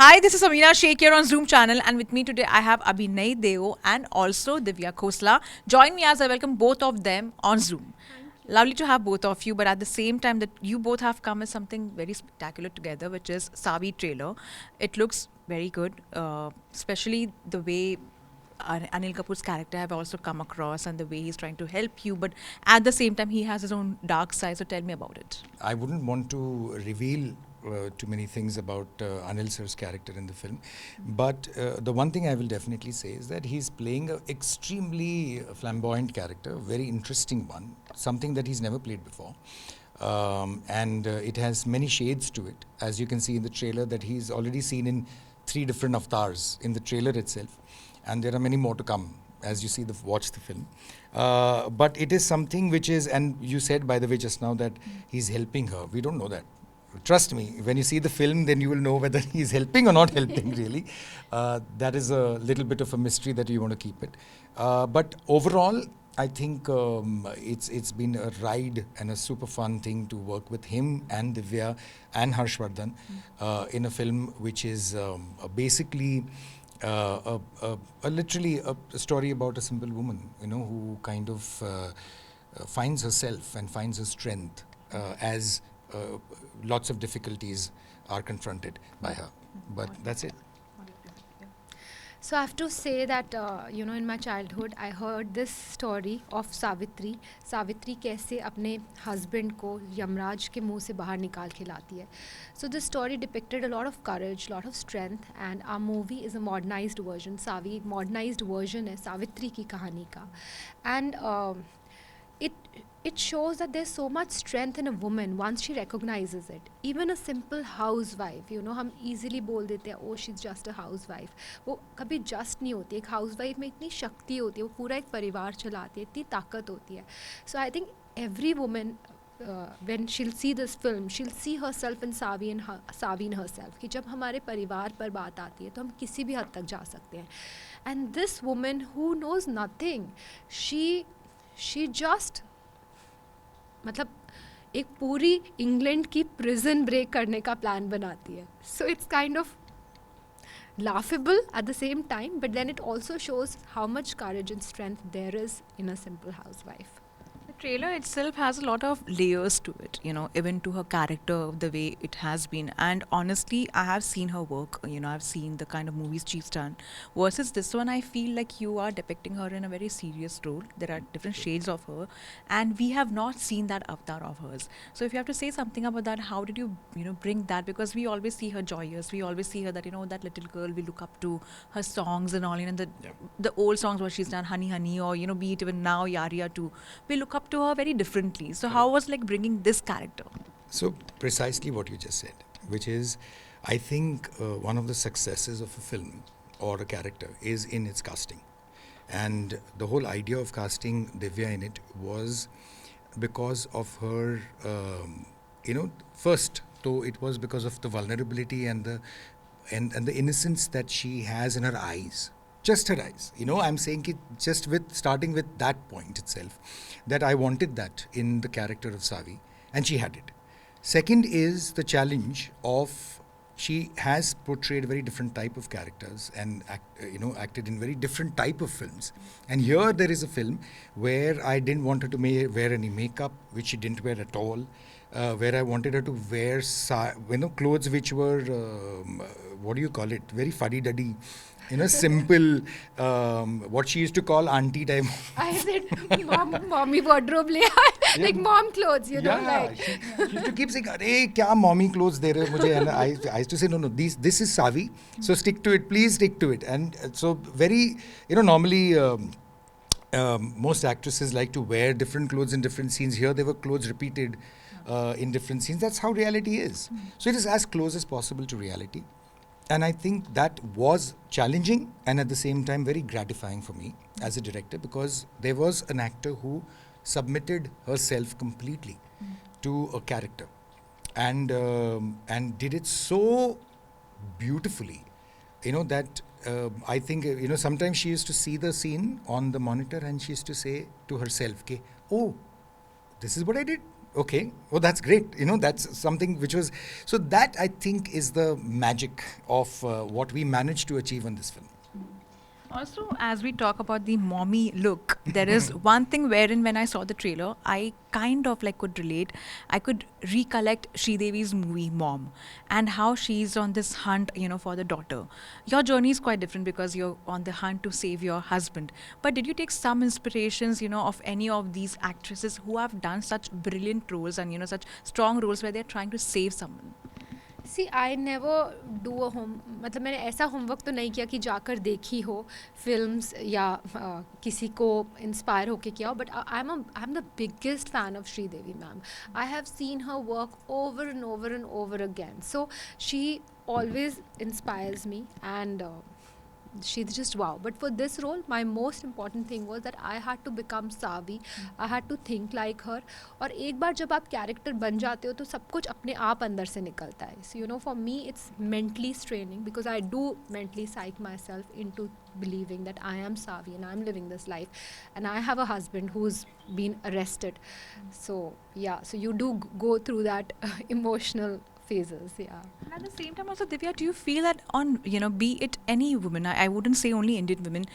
Hi, this is Amina Sheikh here on Zoom channel, and with me today I have Abhinay Deo and also Divya Khossla. Join me as I welcome both of them on Zoom. Lovely to have both of you, but at the same time that you both have come with something very spectacular together, which is Savi trailer. It looks very good, especially the way Anil Kapoor's character have also come across and the way he's trying to help you, but at the same time he has his own dark side. So tell me about it. I wouldn't want to reveal too many things about Anil sir's character in the film, but the one thing I will definitely say is that he's playing an extremely flamboyant character, very interesting one, something that he's never played before. And it has many shades to it, as you can see in the trailer that he's already seen in 3 different avatars in the trailer itself, and there are many more to come as you see watch the film. But it is something which is, and you said by the way just now that he's helping her. We don't know that. Trust me, when you see the film, then you will know whether he's helping or not helping, really. That is a little bit of a mystery that you want to keep it. But overall, I think it's been a ride and a super fun thing to work with him and Divya and Harshvardhan in a film which is basically literally a story about a simple woman, who kind of finds herself and finds her strength as lots of difficulties are confronted by her. But that's it. So I have to say that in my childhood I heard this story of Savitri. Savitri कैसे अपने husband को यमराज के मुंह से बाहर निकाल के लाती है. So this story depicted a lot of courage, lot of strength, and our movie is a modernized version. Savi modernized version है सावित्री की कहानी का, and it shows that there's so much strength in a woman once she recognizes it. Even a simple housewife, हम easily बोल देते हैं, oh she's just a housewife. वो कभी just नहीं होती. एक housewife में इतनी शक्ति होती है, वो पूरा एक परिवार चलाती है, इतनी ताकत होती है. So I think every woman when she'll see this film, she'll see herself in Savi and Savi in herself. कि जब हमारे परिवार पर बात आती है तो हम किसी भी हद तक जा सकते हैं. And this woman who knows nothing, she just मतलब एक पूरी इंग्लैंड की प्रिजन ब्रेक करने का प्लान बनाती है. So it's kind of laughable at the same time, but then it also shows how much courage and strength there is in a simple housewife. The trailer itself has a lot of layers to it, even to her character, the way it has been. And honestly, I have seen her work, I've seen the kind of movies she's done. Versus this one, I feel like you are depicting her in a very serious role. There are different shades of her, and we have not seen that avatar of hers. So if you have to say something about that, how did you, bring that? Because we always see her joyous. We always see her that, that little girl we look up to, her songs and all, the old songs what she's done, Honey Honey, or, be it even now, Yaria too. We look up to her very differently. So how was like bringing this character? So precisely what you just said, which is, I think one of the successes of a film or a character is in its casting. And the whole idea of casting Divya in it was because of her, first, though it was because of the vulnerability and the innocence that she has in her eyes. Just her eyes. I'm saying it just starting with that point itself, that I wanted that in the character of Savi, and she had it. Second is the challenge of, she has portrayed very different type of characters and acted in very different type of films. And here there is a film where I didn't want her to wear any makeup, which she didn't wear at all. Where I wanted her to wear clothes which were what do you call it, very fuddy-duddy, simple, what she used to call auntie type. I said mommy wardrobe le like mom clothes, like she used to keep saying, "Arey, kya mommy clothes de rahe ho mujhe?" And I used to say, no, this is Savi, so stick to it, please stick to it. And so very, normally most actresses like to wear different clothes in different scenes. Here there were clothes repeated in different scenes. That's how reality is. So it is as close as possible to reality. And I think that was challenging and at the same time very gratifying for me as a director, because there was an actor who submitted herself completely to a character and did it so beautifully, that I think, sometimes she used to see the scene on the monitor and she used to say to herself, oh, this is what I did. Okay. Oh, that's great. That's something which was. So, that I think is the magic of what we managed to achieve in this film. Also, as we talk about the mommy look, there is one thing wherein when I saw the trailer, I kind of like could relate. I could recollect Sridevi's movie Mom and how she's on this hunt, for the daughter. Your journey is quite different because you're on the hunt to save your husband. But did you take some inspirations, of any of these actresses who have done such brilliant roles and, such strong roles where they're trying to save someone? See I never do a home मतलब मैंने ऐसा homework तो नहीं किया कि जाकर देखी हो फिल्म्स या किसी को इंस्पायर होके किया हो but I am the biggest fan of Sridevi ma'am I have seen her work over and over again so she always inspires me and she's just wow. But for this role, my most important thing was that I had to become Savi. I had to think like her. और एक बार जब आप character बन जाते हो तो सब कुछ अपने आप अंदर से निकलता है. So for me it's mentally straining because I do mentally psych myself into believing that I am Savi and I'm living this life and I have a husband who's been arrested. So yeah, so you do go through that emotional phases, yeah. And at the same time, also, Divya, do you feel that on, be it any woman, I wouldn't say only Indian women,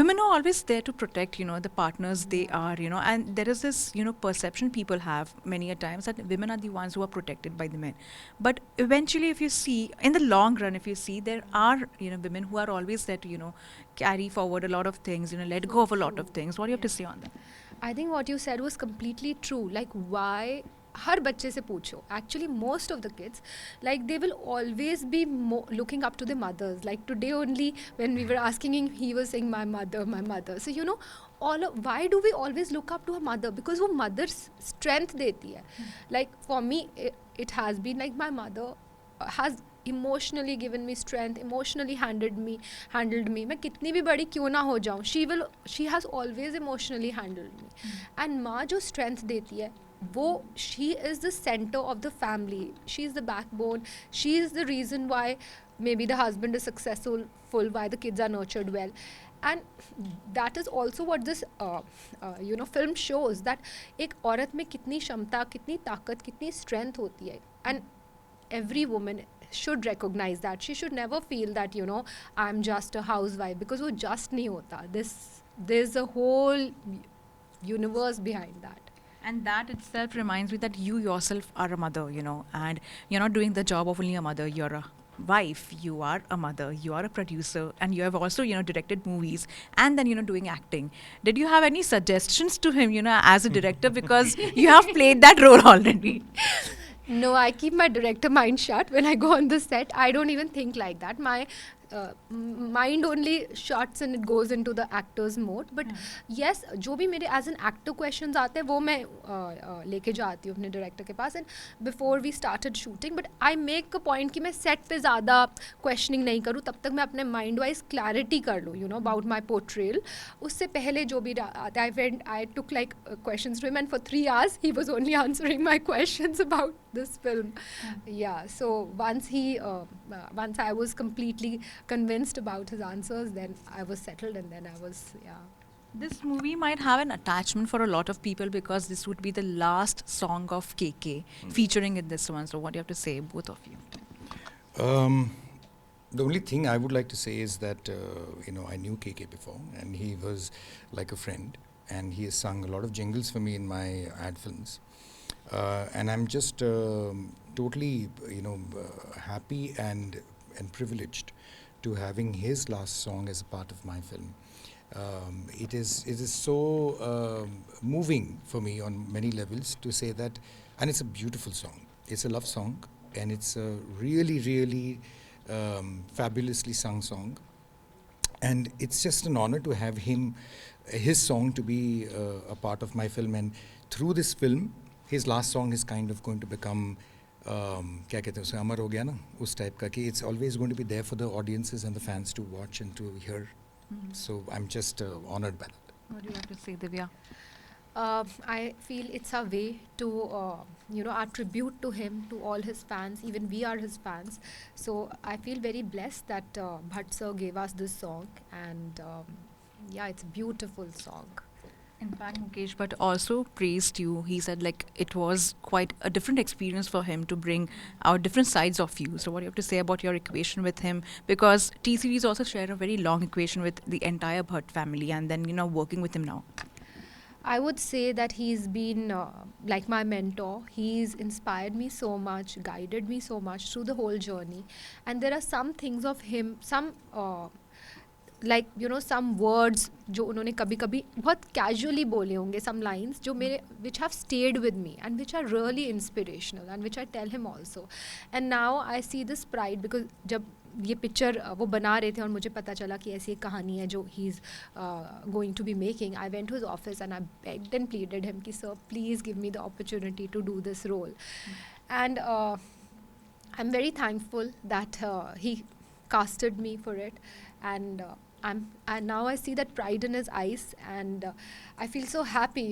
women are always there to protect, the partners they are, and there is this, perception people have many a times that women are the ones who are protected by the men. But eventually, if you see, in the long run, if you see, there are, women who are always there to, carry forward a lot of things, let go of a lot of things. What do you have to say on that? I think what you said was completely true. Like, why? हर बच्चे से पूछो actually most of the kids like they will always be looking up to the mothers like today only when we were asking he was saying my mother so all why do we always look up to her mother because वो mother strength देती है like for me it has been like my mother has emotionally given me strength emotionally handled me मैं कितनी भी बड़ी क्यों ना हो जाऊँ she has always emotionally handled me and माँ जो strength देती है वो she is the center of the family she is the backbone she is the reason why maybe the husband is successful why the kids are nurtured well and that is also what this film shows that एक औरत में कितनी क्षमता कितनी ताकत कितनी strength होती है and every woman should recognize that she should never feel that I'm just a housewife because वो just नहीं होता there's a whole universe behind that. And that itself reminds me that you yourself are a mother, and you're not doing the job of only a mother, you're a wife, you are a mother, you are a producer, and you have also, directed movies and then, doing acting. Did you have any suggestions to him, as a director because you have played that role already? No, I keep my director mind shut when I go on the set. I don't even think like that. My mind only shuts and it goes into the actor's mode. But yes, जो भी मेरे as an actor questions आते हैं वो मैं लेके जाती हूँ अपने director के पास. And before we started shooting, but I make a point कि मैं set पे ज़्यादा questioning नहीं करूँ तब तक मैं अपने mind wise clarity कर लूँ, about my portrayal. उससे पहले जो भी I took like questions to him and for 3 hours he was only answering my questions about this film. Yeah, so once I was completely convinced about his answers, then I was settled and then I was, yeah. This movie might have an attachment for a lot of people because this would be the last song of KK featuring in this one. So what do you have to say, both of you? The only thing I would like to say is that, I knew KK before and he was like a friend and he has sung a lot of jingles for me in my ad films. And I'm just totally, happy and privileged to having his last song as a part of my film. It is so moving for me on many levels to say that, and it's a beautiful song. It's a love song, and it's a really, really fabulously sung song. And it's just an honor to have his song to be a part of my film. And through this film, his last song is kind of going to become क्या कहते हैं उसे अमर हो गया ना उस type का कि it's always going to be there for the audiences and the fans to watch and to hear. So I'm just honored by that. What do you have to say, Divya? I feel it's a way to our tribute to him, to all his fans. Even we are his fans. So I feel very blessed that Bhatt sir gave us this song, and yeah, it's a beautiful song. In fact, Mukesh, but also praised you. He said like it was quite a different experience for him to bring out different sides of you. So what do you have to say about your equation with him? Because T series also share a very long equation with the entire Bhatt family, and then working with him now. I would say that he's been like my mentor. He's inspired me so much, guided me so much through the whole journey. And there are some things of him, some like some words जो उन्होंने कभी कभी बहुत casually बोले होंगे, some lines जो मेरे which have stayed with me and which are really inspirational and which I tell him also. And now I see this pride because जब ये पिक्चर वो बना रहे थे और मुझे पता चला कि ऐसी एक कहानी है जो he is going to be making, I went to his office and I begged and pleaded him कि sir please give me the opportunity to do this role. And I'm very thankful that he casted me for it, and and now I see that pride in his eyes, and I feel so happy,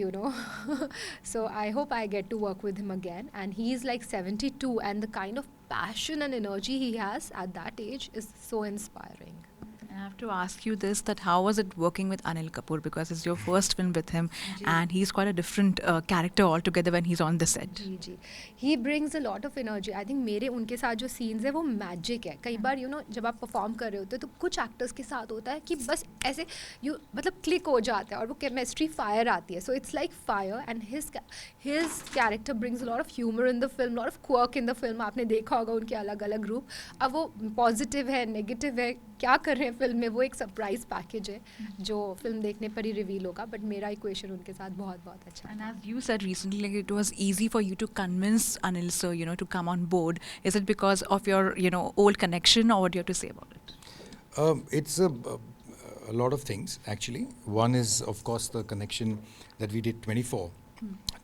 So I hope I get to work with him again. And he is like 72, and the kind of passion and energy he has at that age is so inspiring. I have to ask you this: that how was it working with Anil Kapoor, because it's your first film with him, and he's quite a different character altogether when he's on the set. जी जी, he brings a lot of energy. I think मेरे उनके साथ जो scenes है वो magic है. कई बार जब आप परफॉर्म कर रहे होते हो तो कुछ एक्टर्स के साथ होता है कि बस ऐसे मतलब क्लिक हो जाता है और वो केमिस्ट्री फायर आती है. So it's like fire, and his character brings a lot of humour in the film, lot of quirk in the film. आपने देखा होगा उनके अलग अलग रूप. अब वो पॉजिटिव है, नेगेटिव है, क्या कर रहे हैं फिल्म में, वो एक सरप्राइज पैकेज है जो फिल्म देखने पर ही रिवील होगा. बट मेरा इक्वेशन उनके साथ बहुत बहुत अच्छा है. And as you said recently, like it was easy for you to convince Anil sir, to come on board. Is it because of your, old connection, or what do you have to say about it? It's a lot of things actually. One is of course the connection that we did 24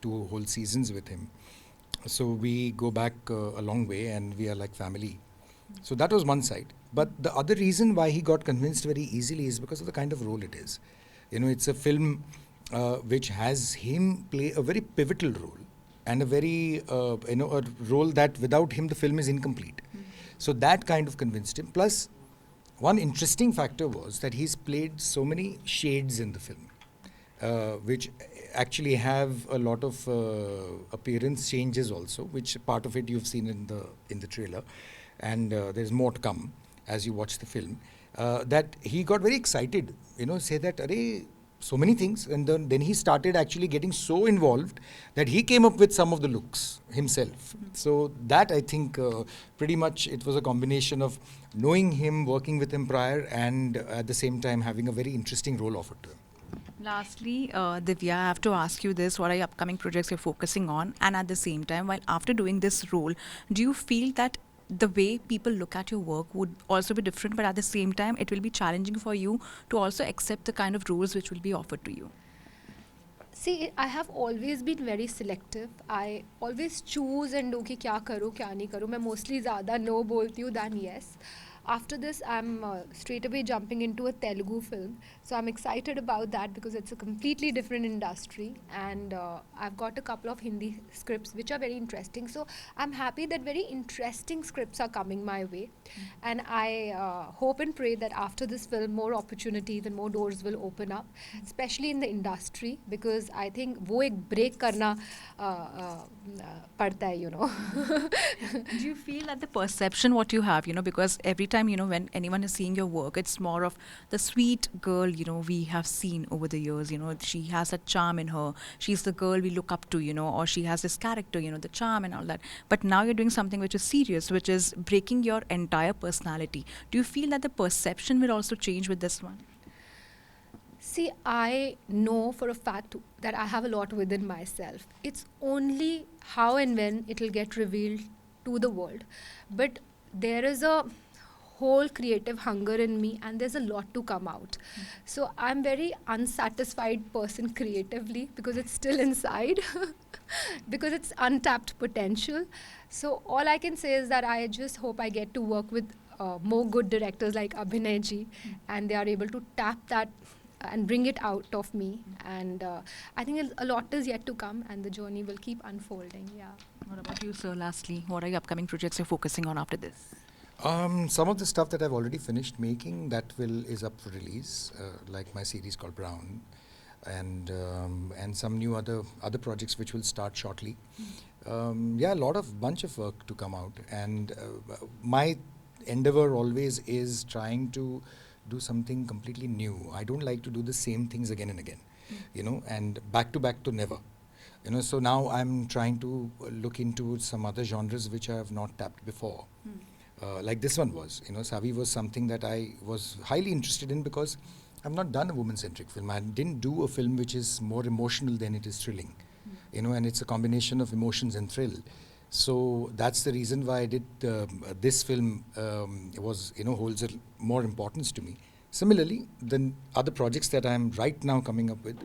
two whole seasons with him. So we go back a long way and we are like family. So that was one side. But the other reason why he got convinced very easily is because of the kind of role it is. It's a film which has him play a very pivotal role, and a very a role that without him the film is incomplete. So that kind of convinced him. Plus, one interesting factor was that he's played so many shades in the film, which actually have a lot of appearance changes also, which part of it you've seen in the trailer, and there's more to come as you watch the film. That he got very excited, say that arey so many things, and then he started actually getting so involved that he came up with some of the looks himself. So that I think pretty much it was a combination of knowing him, working with him prior, and at the same time having a very interesting role offered to him. Lastly, Divya, I have to ask you this: what are your upcoming projects you're focusing on? And at the same time, while after doing this role, do you feel that the way people look at your work would also be different, but at the same time it will be challenging for you to also accept the kind of roles which will be offered to you? See, I have always been very selective. I always choose and do कि क्या करूँ क्या नहीं करूँ. मैं mostly ज़्यादा no बोलती हूँ than yes. After this, I'm straight away jumping into a Telugu film. So I'm excited about that because it's a completely different industry. And I've got a couple of Hindi scripts which are very interesting. So I'm happy that very interesting scripts are coming my way. And I hope and pray that after this film, more opportunities and more doors will open up, especially in the industry, because I think वो एक break करना पड़ता है, Do you feel that the perception what you have, because every time, when anyone is seeing your work, it's more of the sweet girl, we have seen over the years, she has a charm in her, she's the girl we look up to, or she has this character, the charm and all that. But now you're doing something which is serious, which is breaking your entire personality. Do you feel that the perception will also change with this one? See, I know for a fact that I have a lot within myself. It's only how and when it will get revealed to the world. But there is a whole creative hunger in me, and there's a lot to come out. So I'm very unsatisfied person creatively because it's still inside, because it's untapped potential. So all I can say is that I just hope I get to work with more good directors like Abhinay ji, and they are able to tap that and bring it out of me. And I think a lot is yet to come, and the journey will keep unfolding. Yeah. What about you, sir? Lastly, what are your upcoming projects you're focusing on after this? Some of the stuff that I've already finished making that is up for release, like my series called Brown. and some new other projects which will start shortly. Yeah, bunch of work to come out, and my endeavor always is trying to do something completely new. I don't like to do the same things again and again, and back to never. So now I'm trying to look into some other genres which I have not tapped before. Like this one was, Savi was something that I was highly interested in because I've not done a woman-centric film. I didn't do a film which is more emotional than it is thrilling, and it's a combination of emotions and thrill. So that's the reason why I did this film. Holds a more importance to me. Similarly, the other projects that I'm right now coming up with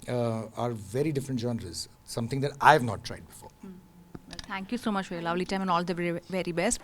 are very different genres, something that I've not tried before. Well, thank you so much for your lovely time and all the very, very best.